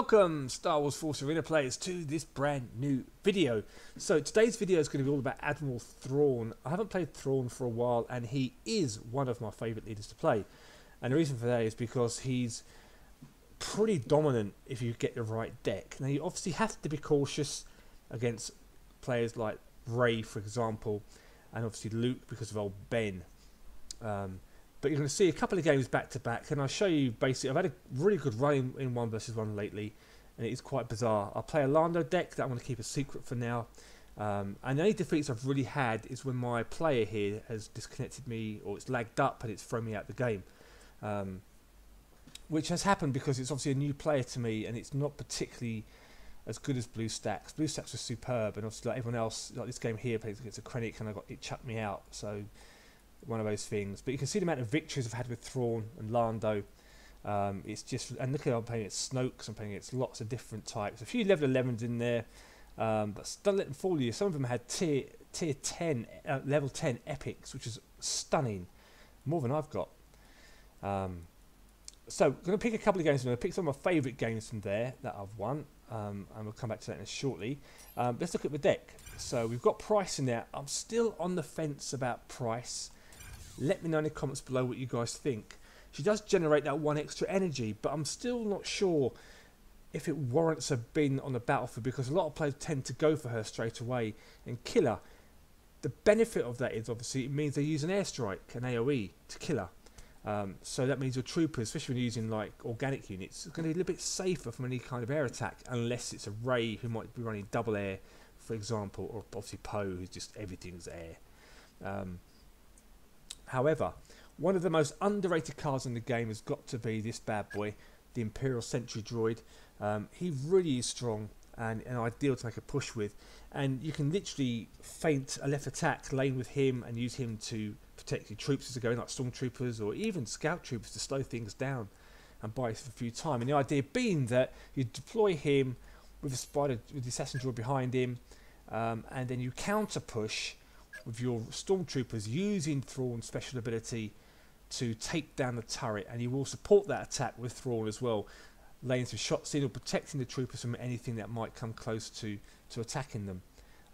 Welcome, Star Wars Force Arena players, to this brand new video. So today's video is going to be all about Admiral Thrawn. I haven't played Thrawn for a while, and he is one of my favourite leaders to play. And the reason for that is because he's pretty dominant if you get the right deck. Now you obviously have to be cautious against players like Rey, for example, and obviously Luke because of old Ben. But you're going to see a couple of games back to back, and I'll show you basically. I've had a really good run in 1 versus 1 lately, and it is quite bizarre. I'll play a Lando deck that I'm going to keep a secret for now. And the only defeats I've really had is when my player here has disconnected me, or it's lagged up and it's thrown me out the game. Which has happened because it's obviously a new player to me, and it's not particularly as good as Blue Stacks. Blue Stacks was superb, and obviously like everyone else, like this game here plays against a Krennic, and it chucked me out. So one of those things. But you can see the amount of victories I've had with Thrawn and Lando. It's just, and look at how I'm playing against Snoke, I'm playing against lots of different types. A few level 11s in there, but don't let them fool you. Some of them had tier 10, level 10 epics, which is stunning, more than I've got. So I'm going to pick a couple of games. I'm going to pick some of my favourite games from there that I've won, and we'll come back to that in shortly. Let's look at the deck. So we've got Pryce in there. I'm still on the fence about Pryce. Let me know in the comments below what you guys think. She does generate that 1 extra energy, but I'm still not sure if it warrants her being on the battlefield, because a lot of players tend to go for her straight away and kill her. The benefit of that is obviously it means they use an airstrike, an AoE, to kill her. So that means your troopers, especially when you're using like organic units, are going to be a little bit safer from any kind of air attack, unless it's a Rey who might be running double air, for example, or obviously Poe, who's just everything's air. However, one of the most underrated cards in the game has got to be this bad boy, the Imperial Sentry Droid. He really is strong and ideal to make a push with, and you can literally feint a left attack, lane with him, and use him to protect your troops as they're going, like stormtroopers or even scout troopers, to slow things down and buy for a few time. And the idea being that you deploy him with the assassin droid behind him, and then you counter push with your stormtroopers using Thrawn's special ability to take down the turret, and you will support that attack with Thrawn as well, laying some shots in or protecting the troopers from anything that might come close to attacking them.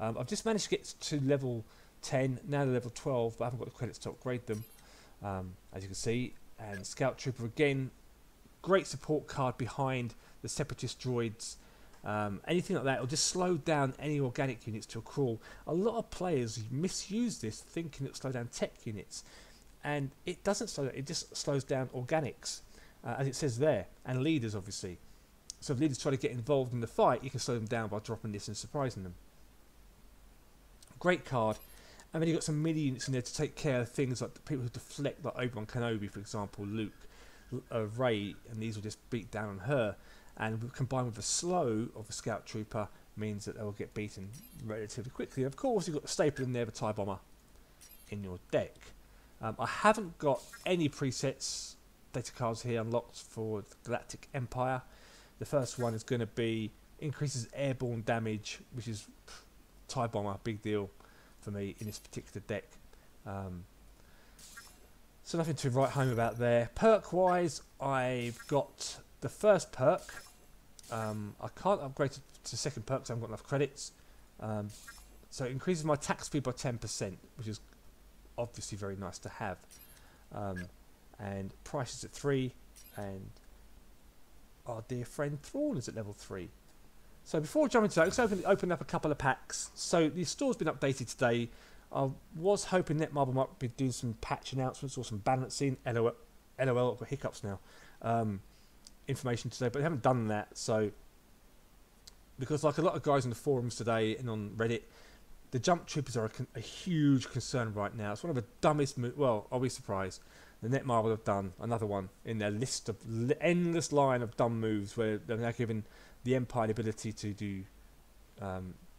I've just managed to get to level 10, now to level 12, but I haven't got the credits to upgrade them, as you can see. And Scout Trooper again, great support card behind the Separatist droids. Anything like that will just slow down any organic units to a crawl. A lot of players misuse this, thinking it'll slow down tech units, and it doesn't slow down, it just slows down organics, as it says there, and leaders obviously. So if leaders try to get involved in the fight, you can slow them down by dropping this and surprising them. Great card. And then you've got some mini units in there to take care of things like the people who deflect, like Obi-Wan Kenobi, for example, Luke, Rey, and these will just beat down on her. And combined with the slow of the Scout Trooper means that they will get beaten relatively quickly. Of course, you've got the staple in there, the TIE Bomber, in your deck. I haven't got any presets, data cards here unlocked for the Galactic Empire. The first one is going to be increases airborne damage, which is TIE Bomber, big deal for me in this particular deck. So nothing to write home about there. Perk wise, I've got the first perk. I can't upgrade to the second perk because I haven't got enough credits. So it increases my attack speed by 10%, which is obviously very nice to have. And Pryce is at 3, and our dear friend Thrawn is at level 3. So before jumping into that, let's open up a couple of packs. So the store's been updated today. I was hoping Netmarble might be doing some patch announcements or some balancing. LOL, I've got hiccups now. Information today, but they haven't done that. So because like a lot of guys in the forums today and on Reddit, the jump troopers are a huge concern right now. It's one of the dumbest moves. Well, I'll be surprised. The Netmarble have done another one in their list of endless line of dumb moves where they're now given the Empire the ability to do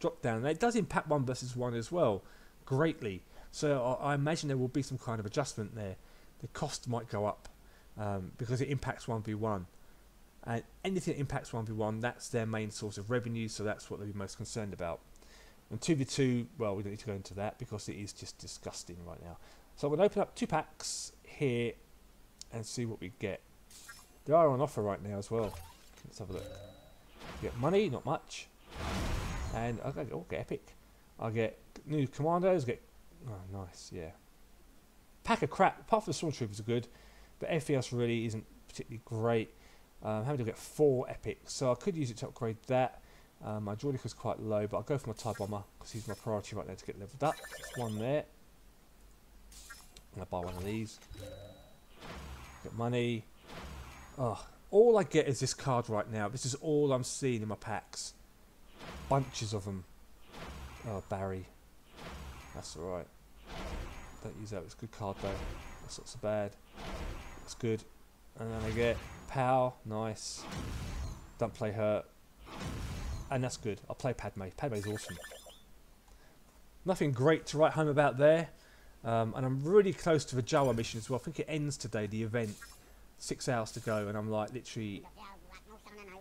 drop down. And it does impact 1 versus 1 as well greatly. So I imagine there will be some kind of adjustment there. The cost might go up because it impacts 1v1. And anything that impacts 1v1, that's their main source of revenue, so that's what they'll be most concerned about. And 2v2, well, we don't need to go into that because it is just disgusting right now. So I'm going to open up 2 packs here and see what we get. They are on offer right now as well. Let's have a look. Get money, not much. And I get epic. I get new commandos, get... Oh, nice, yeah. Pack of crap, apart from the stormtroopers are good, but everything else really isn't particularly great. How many do I get? 4 epics, so I could use it to upgrade that. My Droidic is quite low, but I'll go for my TIE Bomber, because he's my priority right now to get leveled up. There's one there. I'm going to buy one of these. Get money. Oh, all I get is this card right now. This is all I'm seeing in my packs. Bunches of them. Oh, Barry. That's alright. Don't use that. It's a good card though. That's not so bad. That's good. And then I get Pow. Nice. Don't play Hurt. And that's good. I'll play Padme. Padme's awesome. Nothing great to write home about there. And I'm really close to the Jawa mission as well. I think it ends today, the event. 6 hours to go, and I'm like literally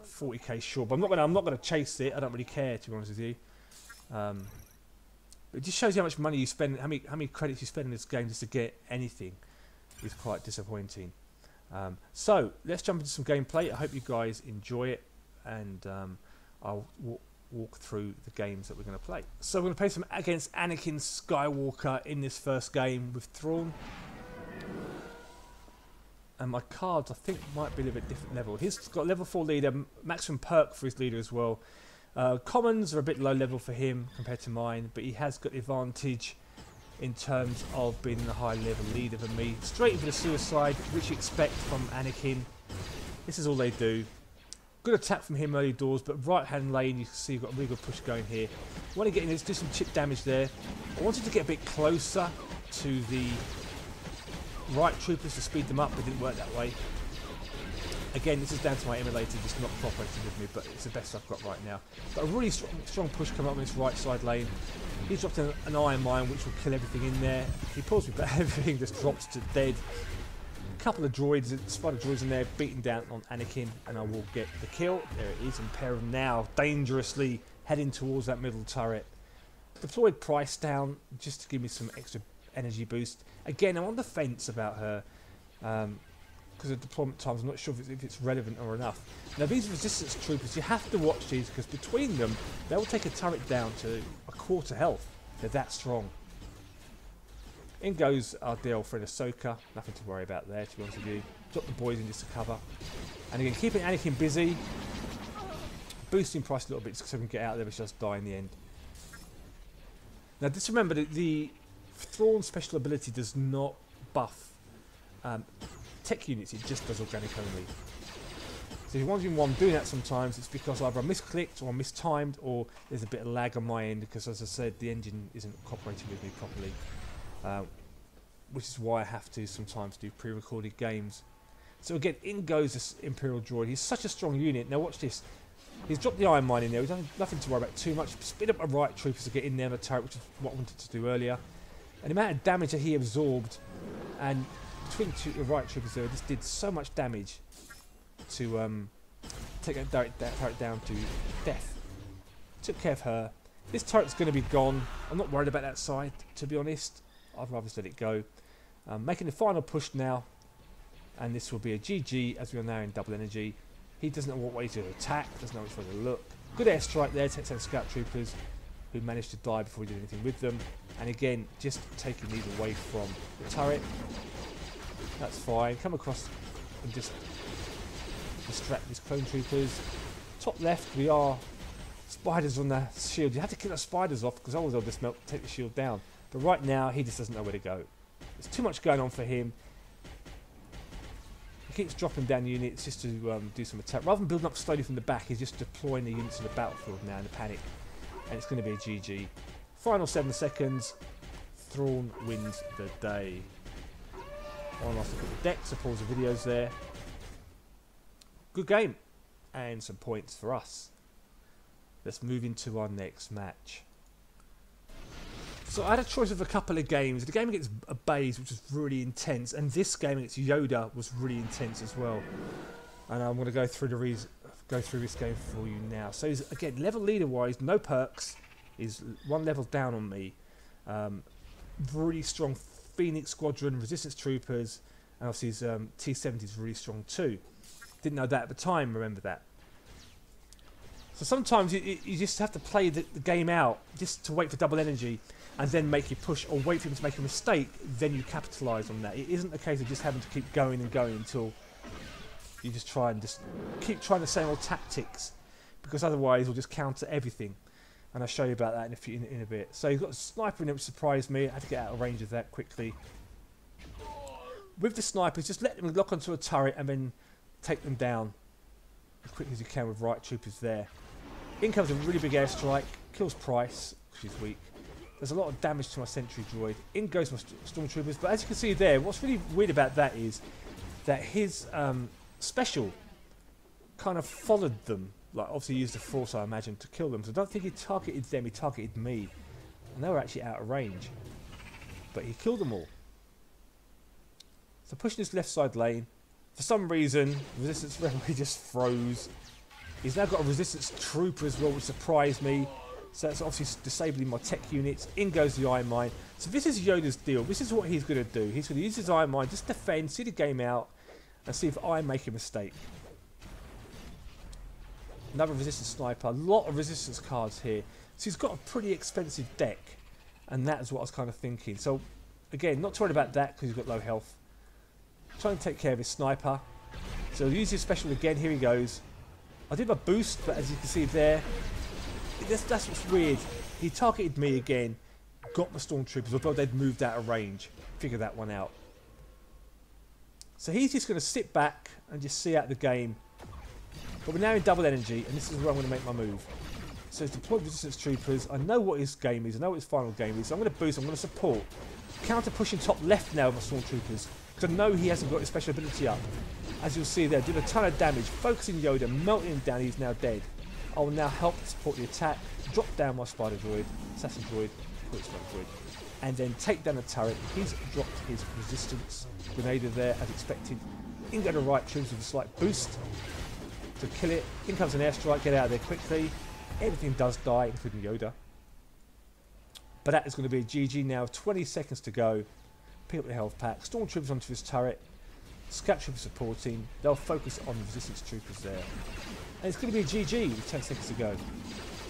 40k short. But I'm not gonna chase it. I don't really care, to be honest with you. It just shows you how much money you spend, how many credits you spend in this game just to get anything. It's quite disappointing. So let's jump into some gameplay. I hope you guys enjoy it, and I'll walk through the games that we're going to play. So we're going to play some against Anakin Skywalker in this first game with Thrawn. And my cards, I think, might be a little bit different level. He's got level 4 leader, maximum perk for his leader as well. Commons are a bit low level for him compared to mine, but he has got the advantage in terms of being a high level leader than me. Straight into the suicide, which you expect from Anakin. This is all they do. Good attack from him early doors, but right hand lane, you can see you've got a really good push going here. I want to get in, do some chip damage there. I wanted to get a bit closer to the right troopers to speed them up, but it didn't work that way. Again, this is down to my emulator just not cooperating with me, but it's the best I've got right now. But a really strong push coming up on this right side lane. He's dropped an iron mine, which will kill everything in there. He pulls me back, everything just drops to dead. A couple of droids, spider droids in there, beating down on Anakin, and I will get the kill. There it is, and pair of them now dangerously heading towards that middle turret. Deployed Pryce down just to give me some extra energy boost. Again, I'm on the fence about her. Because of deployment times, I'm not sure if it's relevant or enough. Now these resistance troopers, you have to watch these because between them, they'll take a turret down to a quarter health. They're that strong. In goes our dear old friend Ahsoka. Nothing to worry about there, to be honest with you. Drop the boys in just to cover. And again, keeping Anakin busy. Boosting Pryce a little bit so we can get out of there, but she'll just die in the end. Now just remember that the Thrawn special ability does not buff tech units, it just does organic only. So if you're wondering why I'm doing that sometimes, it's because either I misclicked or I mistimed or there's a bit of lag on my end because, as I said, the engine isn't cooperating with me properly. Which is why I have to sometimes do pre-recorded games. So again, in goes this Imperial droid. He's such a strong unit. Now watch this. He's dropped the iron mine in there. He's done nothing to worry about too much. Speed up my right troopers to get in there on the turret, which is what I wanted to do earlier. And the amount of damage that he absorbed, and between the right troopers there, just did so much damage to take that turret down to death. Took care of her. This turret's going to be gone. I'm not worried about that side, to be honest. I'd rather just let it go. Making the final push now, and this will be a GG as we are now in double energy. He doesn't know what way to attack, doesn't know which way to look. Good airstrike there, takes out scout troopers who managed to die before we did anything with them. And again, just taking these away from the turret. That's fine. Come across and just distract these clone troopers. Top left, we are spiders on the shield. You have to kill the spiders off because otherwise they'll just take the shield down. But right now, he just doesn't know where to go. There's too much going on for him. He keeps dropping down units just to do some attack. Rather than building up slowly from the back, he's just deploying the units in the battlefield now in a panic. And it's going to be a GG. Final 7 seconds. Thrawn wins the day. One last look at the deck, so pause the videos there. Good game. And some points for us. Let's move into our next match. So I had a choice of a couple of games. The game against Baze, which was really intense, and this game against Yoda was really intense as well. And I'm going to go through this game for you now. So he's, again, level leader wise, no perks. He's one level down on me. Really strong Phoenix Squadron, Resistance Troopers, and obviously his T-70 is really strong too. Didn't know that at the time, remember that. So sometimes you just have to play the game out just to wait for double energy and then make your push, or wait for him to make a mistake, then you capitalise on that. It isn't a case of just having to keep going and going until you just try and just keep trying the same old tactics, because otherwise you'll just counter everything. And I'll show you about that in a bit. So you've got a sniper in it, which surprised me. I had to get out of range of that quickly. With the snipers, just let them lock onto a turret and then take them down as quickly as you can with right troopers there. In comes a really big airstrike, kills Pryce, which is weak. There's a lot of damage to my sentry droid. In goes my stormtroopers, but as you can see there, what's really weird about that is that his special kind of followed them. Like, obviously he used the force, I imagine, to kill them. So I don't think he targeted them, he targeted me. And they were actually out of range. But he killed them all. So pushing his left side lane. For some reason, resistance referee just froze. He's now got a resistance trooper as well, which surprised me. So that's obviously disabling my tech units. In goes the iron mine. So this is Yoda's deal. This is what he's going to do. He's going to use his iron mine, just defend, see the game out, and see if I make a mistake. Another resistance sniper. A lot of resistance cards here. So he's got a pretty expensive deck. And that is what I was kind of thinking. So, again, not too worried about that because he's got low health. Trying to take care of his sniper. So he'll use his special again. Here he goes. I did my boost, but as you can see there, that's what's weird. He targeted me again, got my stormtroopers, although they'd moved out of range. Figure that one out. So he's just going to sit back and just see out the game. But we're now in double energy, and this is where I'm going to make my move. So he's deployed resistance troopers. I know what his game is. I know what his final game is. So I'm going to boost. I'm going to support. Counter pushing top left now with my stormtroopers, because I know he hasn't got his special ability up. As you'll see there, doing a ton of damage, focusing Yoda, melting him down. He's now dead. I will now help support the attack, drop down my spider droid, assassin droid, spider droid, and then take down the turret. He's dropped his resistance grenader there as expected. In go to right troops with a slight boost to kill it. In comes an airstrike, get out of there quickly. Everything does die, including Yoda. But that is going to be a GG now. 20 seconds to go. Pick up the health pack. Stormtroopers onto his turret. Scout troopers supporting. They'll focus on the resistance troopers there. And it's going to be a GG with 10 seconds to go.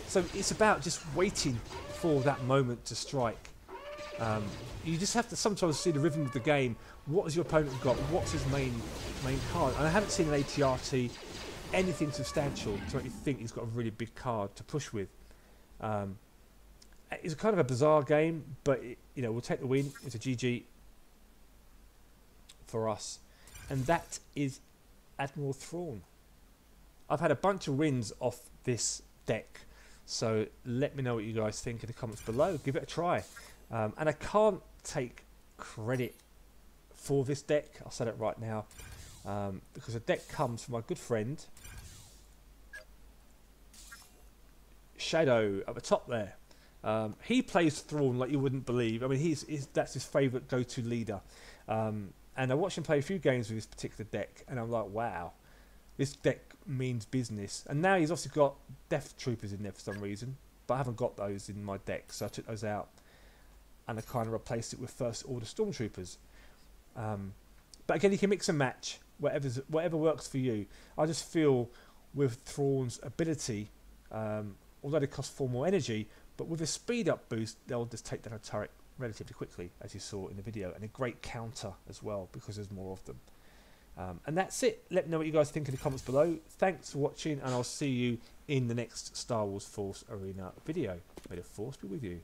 So it's about just waiting for that moment to strike. You just have to sometimes see the rhythm of the game. What has your opponent got? What's his main card? And I haven't seen an ATRT, anything substantial to make you think he's got a really big card to push with. It's kind of a bizarre game, but we'll take the win. It's a GG for us. And that is Admiral Thrawn. I've had a bunch of wins off this deck, so let me know what you guys think in the comments below. Give it a try. And I can't take credit for this deck, I'll say that right now, because the deck comes from my good friend Shadow at the top there. He plays Thrawn like you wouldn't believe. I mean, that's his favourite go-to leader. And I watched him play a few games with this particular deck, and I'm like, wow, this deck means business. And now he's also got Death Troopers in there for some reason, but I haven't got those in my deck, so I took those out, and I kind of replaced it with First Order Stormtroopers. But again, you can mix and match, whatever works for you. I just feel with Thrawn's ability, although they cost 4 more energy, but with a speed up boost, they'll just take down a turret relatively quickly, as you saw in the video, and a great counter as well because there's more of them. And that's it. Let me know what you guys think in the comments below. Thanks for watching, and I'll see you in the next Star Wars Force Arena video. May the Force be with you.